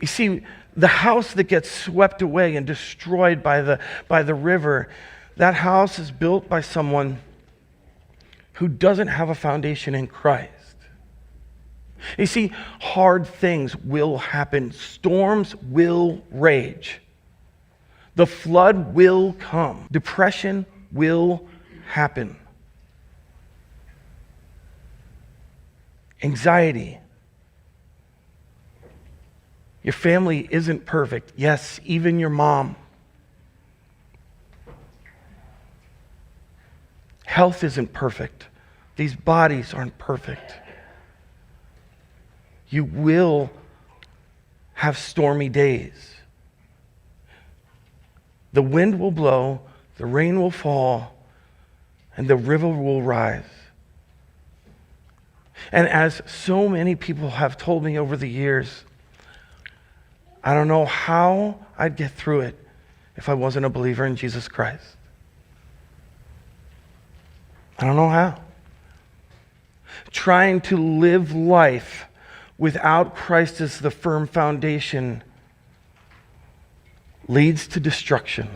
You see, the house that gets swept away and destroyed by the river, that house is built by someone who doesn't have a foundation in Christ. You see, hard things will happen. Storms will rage. The flood will come. Depression will happen. Anxiety. Your family isn't perfect. Yes, even your mom. Health isn't perfect. These bodies aren't perfect. You will have stormy days. The wind will blow, the rain will fall, and the river will rise. And as so many people have told me over the years, I don't know how I'd get through it if I wasn't a believer in Jesus Christ. I don't know how. Trying to live life without Christ as the firm foundation leads to destruction.